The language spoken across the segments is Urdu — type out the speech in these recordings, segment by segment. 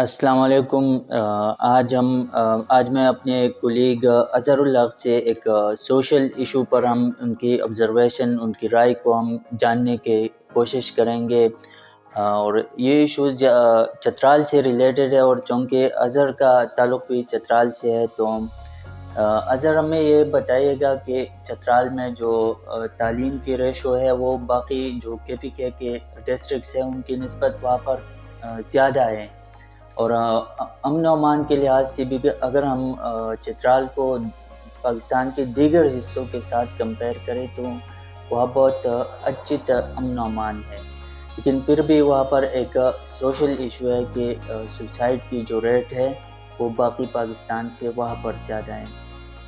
السلام علیکم۔ آج میں اپنے کولیگ اظہر اللہ سے ایک سوشل ایشو پر ہم ان کی آبزرویشن، ان کی رائے کو ہم جاننے کی کوشش کریں گے، اور یہ ایشوز چترال سے ریلیٹڈ ہے، اور چونکہ اظہر کا تعلق بھی چترال سے ہے تو اظہر ہمیں یہ بتائیے گا کہ چترال میں جو تعلیم کی ریشو ہے وہ باقی جو KPK کے ڈسٹرکٹس ہیں ان کی نسبت وہاں پر زیادہ ہے، اور امن و امان کے لحاظ سے بھی اگر ہم چترال کو پاکستان کے دیگر حصوں کے ساتھ کمپیئر کریں تو وہاں بہت اچھی امن و امان ہے، لیکن پھر بھی وہاں پر ایک سوشل ایشو ہے کہ سوسائڈ کی جو ریٹ ہے وہ باقی پاکستان سے وہاں پر زیادہ ہے۔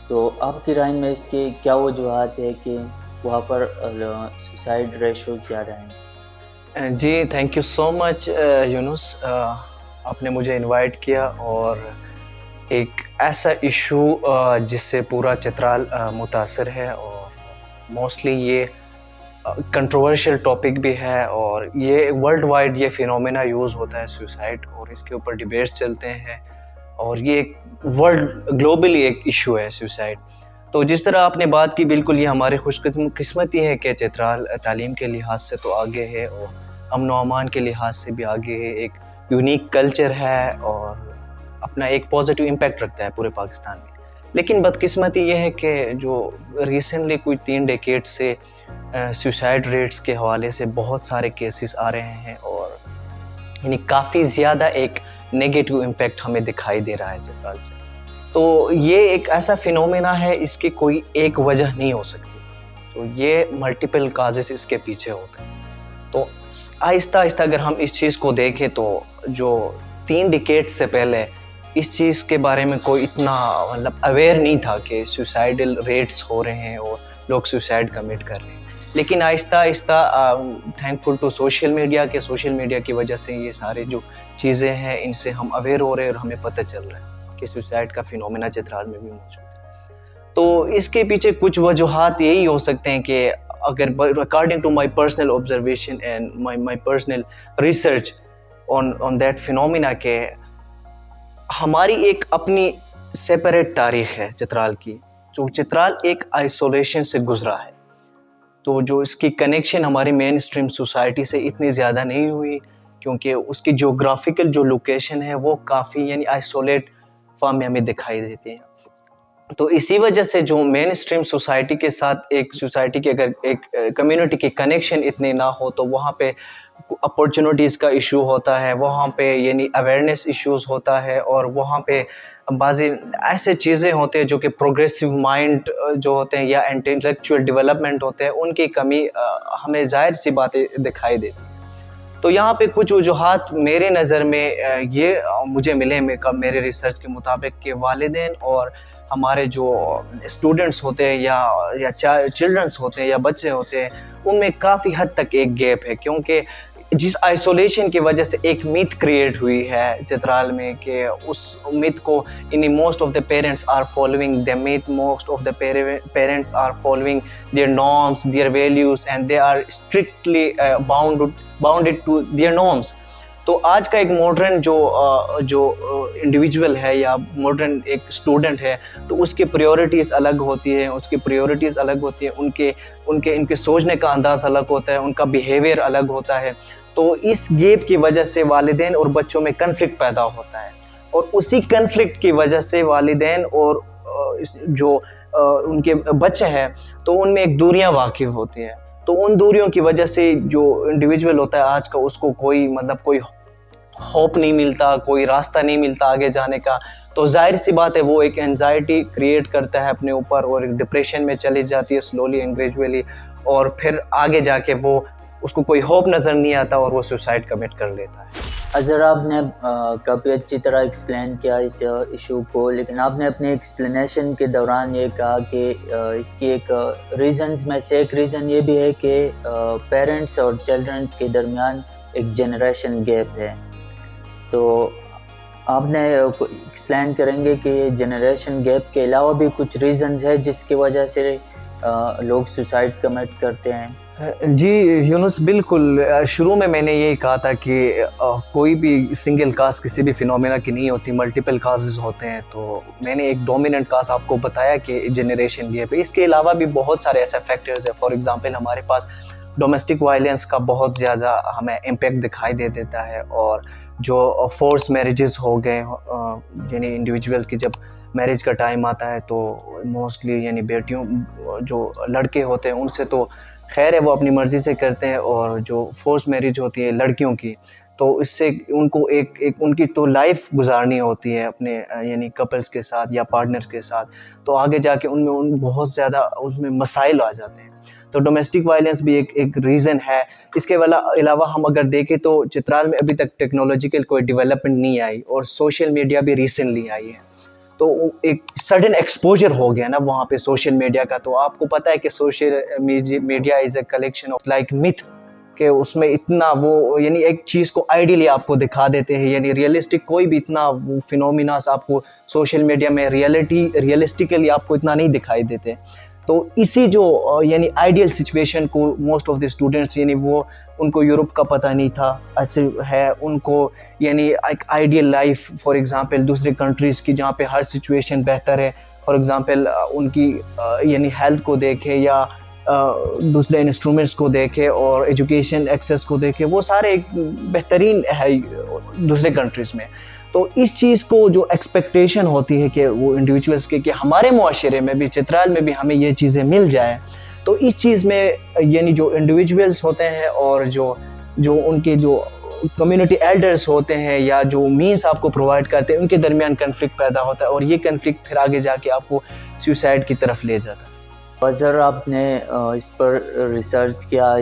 تو آپ کی رائے میں اس کے کیا وجوہات ہے کہ وہاں پر سوسائڈ ریشو زیادہ ہیں؟ جی تھینک یو سو مچ یونس، آپ نے مجھے انوائٹ کیا اور ایک ایسا ایشو جس سے پورا چترال متاثر ہے، اور موسٹلی یہ کنٹروورشل ٹاپک بھی ہے، اور یہ ورلڈ وائڈ یہ فینومینا یوز ہوتا ہے سوسائڈ، اور اس کے اوپر ڈیبیٹس چلتے ہیں، اور یہ ایک ورلڈ گلوبلی ایک ایشو ہے سوسائڈ۔ تو جس طرح آپ نے بات کی، بالکل یہ ہماری خوش قسمتی ہے کہ چترال تعلیم کے لحاظ سے تو آگے ہے، اور امن و امان کے لحاظ سے بھی آگے ہے، ایک یونیک کلچر ہے اور اپنا ایک پازیٹیو امپیکٹ رکھتا ہے پورے پاکستان میں۔ لیکن بدقسمتی یہ ہے کہ جو ریسنٹلی کوئی 3 ڈیکیڈ سے سوسائڈ ریٹس کے حوالے سے بہت سارے کیسز آ رہے ہیں، اور یعنی کافی زیادہ ایک نیگیٹو امپیکٹ ہمیں دکھائی دے رہا ہے چترال سے۔ تو یہ ایک ایسا فینومینا ہے، اس کی کوئی ایک وجہ نہیں ہو سکتی، تو یہ ملٹیپل کازز اس کے پیچھے ہوتے ہیں۔ تو آہستہ آہستہ اگر ہم اس چیز کو دیکھیں تو جو 3 ڈیکیڈ سے پہلے اس چیز کے بارے میں کوئی اتنا اویئر نہیں تھا کہ سوسائڈل ریٹس ہو رہے ہیں اور لوگ سوسائڈ کمٹ کر رہے ہیں، لیکن آہستہ آہستہ thankful to social media کہ سوشل میڈیا کی وجہ سے یہ سارے جو چیزیں ہیں ان سے ہم اویئر ہو رہے ہیں، اور ہمیں پتہ چل رہا ہے کہ سوسائڈ کا فینومینا چترال میں بھی موجود ہے۔ تو اس کے پیچھے کچھ وجوہات یہی ہو سکتے ہیں کہ اگر according to my personal observation and my personal research on that phenomena, کہ ہماری ایک اپنی سیپریٹ تاریخ ہے چترال کی، جو چترال ایک آئسولیشن سے گزرا ہے، تو جو اس کی کنیکشن ہماری مین اسٹریم سوسائٹی سے اتنی زیادہ نہیں ہوئی، کیونکہ اس کی جغرافیکل جو لوکیشن ہے وہ کافی یعنی آئسولیٹ فارم میں ہمیں دکھائی دیتی ہے۔ تو اسی وجہ سے جو مین اسٹریم سوسائٹی کے ساتھ ایک سوسائٹی کے اگر ایک کمیونٹی کی کنیکشن اتنے نہ ہو تو وہاں پہ اپورچونیٹیز کا ایشو ہوتا ہے، وہاں پہ یعنی اویئرنیس ایشوز ہوتا ہے، اور وہاں پہ بعضی ایسے چیزیں ہوتے ہیں جو کہ پروگریسو مائنڈ جو ہوتے ہیں یا انٹلیکچوئل ڈیولپمنٹ ہوتے ہیں، ان کی کمی ہمیں ظاہر سی باتیں دکھائی دیتی ہیں۔ تو یہاں پہ کچھ وجوہات میرے نظر میں یہ مجھے ملے میرے ریسرچ کے مطابق کہ والدین اور ہمارے جو اسٹوڈنٹس ہوتے ہیں یا چلڈرنس ہوتے ہیں یا بچے ہوتے ہیں، ان میں کافی حد تک ایک گیپ ہے، کیونکہ جس آئسولیشن کی وجہ سے ایک میتھ کریٹ ہوئی ہے چترال میں، کہ اس میتھ کو most of the parents are following the myth, most of the parents are following their norms, their values, and they are strictly bounded to their norms. تو آج کا ایک ماڈرن جو انڈیویجول ہے یا ماڈرن ایک اسٹوڈنٹ ہے، تو اس کی پریورٹیز الگ ہوتی ہیں، ان کے سوچنے کا انداز الگ ہوتا ہے، ان کا بیہیویئر الگ ہوتا ہے۔ تو اس گیپ کی وجہ سے والدین اور بچوں میں کنفلکٹ پیدا ہوتا ہے، اور اسی کنفلکٹ کی وجہ سے والدین اور جو ان کے بچے ہیں تو ان میں ایک دوریاں واقع ہوتی ہیں۔ تو ان دوریوں کی وجہ سے جو انڈیویجول ہوتا ہے آج کا، اس کو کوئی ہوپ نہیں ملتا، کوئی راستہ نہیں ملتا آگے جانے کا، تو ظاہر سی بات ہے وہ ایک اینزائٹی کریٹ کرتا ہے اپنے اوپر، اور ایک ڈپریشن میں چلی جاتی ہے سلولی اینڈ گریجولی، اور پھر آگے جا کے وہ اس کو کوئی ہوپ نظر نہیں آتا اور وہ سوسائڈ کمٹ کر لیتا ہے۔ اظہر، آپ نے کافی اچھی طرح ایکسپلین کیا اس ایشو کو، لیکن آپ نے اپنے ایکسپلینیشن کے دوران یہ کہا کہ اس کی ایک ریزنز میں سے ایک ریزن یہ بھی ہے کہ پیرنٹس اور چلڈرنس کے درمیان ایک جنریشن گیپ ہے، تو آپ نے ایکسپلین کریں گے کہ یہ جنریشن گیپ کے علاوہ بھی کچھ ریزنز ہے جس کی وجہ سے لوگ سوسائڈ کمٹ کرتے ہیں؟ جی یونس، بالکل شروع میں نے یہی کہا تھا کہ کوئی بھی سنگل کاز کسی بھی فینومینا کی نہیں ہوتی، ملٹیپل کازز ہوتے ہیں. تو میں نے ایک ڈومیننٹ کاز آپ کو بتایا کہ جنریشن گیپ ہے. اس کے علاوہ بھی بہت سارے ایسے فیکٹرز ہیں. فار ایگزامپل ہمارے پاس ڈومیسٹک وائلنس کا بہت زیادہ ہمیں امپیکٹ دکھائی دے دیتا ہے، اور جو فورس میریجز ہو گئے، یعنی انڈیویجول کی جب میرج کا ٹائم آتا ہے تو موسٹلی یعنی بیٹیوں جو لڑکے ہوتے ہیں ان سے تو خیر ہے وہ اپنی مرضی سے کرتے ہیں، اور جو فورس میرج ہوتی ہے لڑکیوں کی تو اس سے ان کو ایک ان کی تو لائف گزارنی ہوتی ہے اپنے یعنی کپلز کے ساتھ یا پارٹنر کے ساتھ. تو آگے جا کے ان میں بہت زیادہ اس میں مسائل آ جاتے ہیں. تو ڈومیسٹک وائلنس بھی ایک ریزن ہے. اس کے علاوہ ہم اگر دیکھیں تو چترال میں ابھی تک ٹیکنالوجیکل کوئی ڈیولپمنٹ نہیں آئی، اور سوشل میڈیا بھی ریسنٹلی آئی ہے. تو ایک سڈن ایکسپوجر ہو گیا نا وہاں پہ سوشل میڈیا کا. تو آپ کو پتہ ہے کہ social media is a collection of like math, کہ اس میں اتنا وہ یعنی ایک چیز کو آئیڈیلی آپ کو دکھا دیتے ہیں، یعنی ریئلسٹک کوئی بھی اتنا فینومیناز آپ کو سوشل میڈیا میں ریئلسٹکلی آپ کو اتنا نہیں دکھائی دیتے. تو اسی جو یعنی آئیڈیل سچویشن کو موسٹ آف دی اسٹوڈنٹس یعنی وہ ان کو یورپ کا پتہ نہیں تھا ایسے ہے، ان کو یعنی ایک آئیڈیل لائف فار ایگزامپل دوسرے کنٹریز کی جہاں پہ ہر سچویشن بہتر ہے، فار ایگزامپل ان کی یعنی ہیلتھ کو دیکھے یا دوسرے انسٹرومنٹس کو دیکھے اور ایجوکیشن ایکسیس کو دیکھے، وہ سارے ایک بہترین ہے دوسرے کنٹریز میں. تو اس چیز کو جو ایکسپیکٹیشن ہوتی ہے کہ وہ انڈیویجولس کے کہ ہمارے معاشرے میں بھی چترال میں بھی ہمیں یہ چیزیں مل جائیں، تو اس چیز میں یعنی جو انڈیویجولس ہوتے ہیں اور جو ان کے جو کمیونٹی ایلڈرز ہوتے ہیں یا جو مینس آپ کو پرووائڈ کرتے ہیں ان کے درمیان کنفلکٹ پیدا ہوتا ہے، اور یہ کنفلکٹ پھر آگے جا کے آپ کو سوسائڈ کی طرف لے جاتا ہے. اظہر آپ نے اس پر ریسرچ کیا،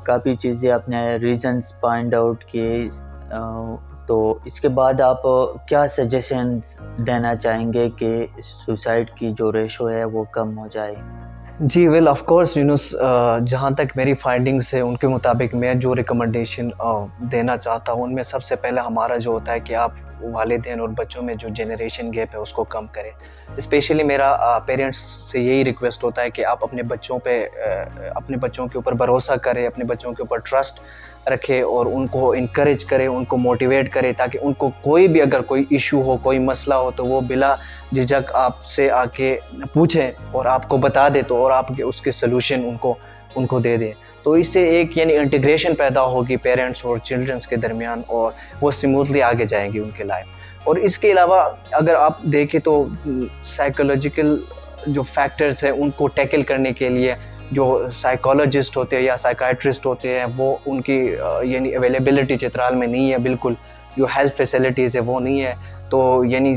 کافی چیزیں آپ نے ریزنز فائنڈ آؤٹ کیے، تو اس کے بعد آپ کیا سجیشنز دینا چاہیں گے کہ سوسائڈ کی جو ریشو ہے وہ کم ہو جائے؟ جی ویل آف کورس یونس، جہاں تک میری فائنڈنگس ہے ان کے مطابق میں جو ریکمنڈیشن دینا چاہتا ہوں ان میں سب سے پہلے ہمارا جو ہوتا ہے کہ آپ والدین اور بچوں میں جو جنریشن گیپ ہے اس کو کم کریں. اسپیشلی میرا پیرنٹس سے یہی ریکویسٹ ہوتا ہے کہ آپ اپنے بچوں کے اوپر بھروسہ کریں، اپنے بچوں کے اوپر ٹرسٹ رکھے اور ان کو انکریج کرے، ان کو موٹیویٹ کرے، تاکہ ان کو کوئی بھی اگر کوئی ایشو ہو، کوئی مسئلہ ہو تو وہ بلا جھجک آپ سے آ کے پوچھیں اور آپ کو بتا دے تو اور آپ اس کے سلوشن ان کو دے دیں. تو اس سے ایک یعنی انٹیگریشن پیدا ہوگی پیرنٹس اور چلڈرنس کے درمیان، اور وہ سموتھلی آگے جائیں گی ان کے لائف. اور اس کے علاوہ اگر آپ دیکھیں تو سائیکولوجیکل جو فیکٹرز ہیں ان کو ٹیکل کرنے کے لیے جو سائیکالوجسٹ ہوتے ہیں یا سائیکائٹرسٹ ہوتے ہیں وہ ان کی یعنی اویلیبلٹی چترال میں نہیں ہے بالکل، جو ہیلتھ فیسلٹیز ہے وہ نہیں ہے. تو یعنی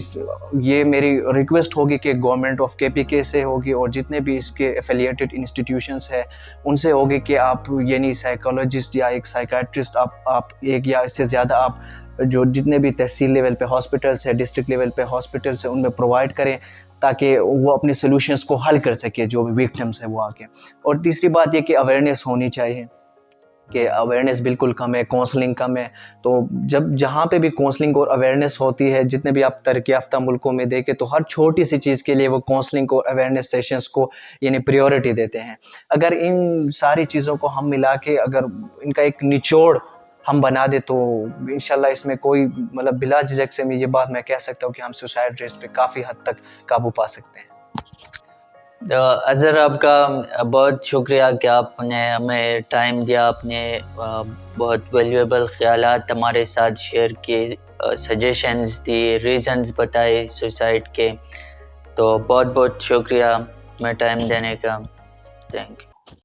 یہ میری ریکویسٹ ہوگی کہ گورنمنٹ آف KPK سے ہوگی اور جتنے بھی اس کے ایفیلیٹڈ انسٹیٹیوشنس ہیں ان سے ہوگی کہ آپ یعنی سائیکالوجسٹ یا ایک سائیکائٹرسٹ آپ ایک یا اس سے زیادہ آپ جو جتنے بھی تحصیل لیول پہ ہاسپٹلس ہے، ڈسٹرکٹ لیول پہ ہاسپٹلس ہیں ان میں پرووائڈ کریں تاکہ وہ اپنے سلوشنس کو حل کر سکے جو بھی وکٹمس ہیں وہ آ کے. اور تیسری بات یہ کہ اویئرنیس ہونی چاہیے، کہ اویئرنیس بالکل کم ہے، کونسلنگ کم ہے. تو جہاں پہ بھی کونسلنگ اور اویئرنیس ہوتی ہے، جتنے بھی آپ ترقی یافتہ ملکوں میں دیکھیں تو ہر چھوٹی سی چیز کے لیے وہ کونسلنگ اور اویئرنیس سیشنز کو یعنی پریورٹی دیتے ہیں. اگر ان ساری چیزوں کو ہم ملا کے اگر ان کا ایک نچوڑ ہم بنا دے تو انشاءاللہ اس میں کوئی مطلب بلا جھجک سے یہ بات میں کہہ سکتا ہوں کہ ہم سوسائڈ ریٹ پہ کافی حد تک قابو پا سکتے ہیں. اظہر آپ کا بہت شکریہ کہ آپ نے ہمیں ٹائم دیا، آپ نے بہت ویلیویبل خیالات ہمارے ساتھ شیئر کیے، سجیشنز دی، ریزنز بتائے سوسائڈ کے. تو بہت بہت شکریہ ہمیں ٹائم دینے کا. Thank you.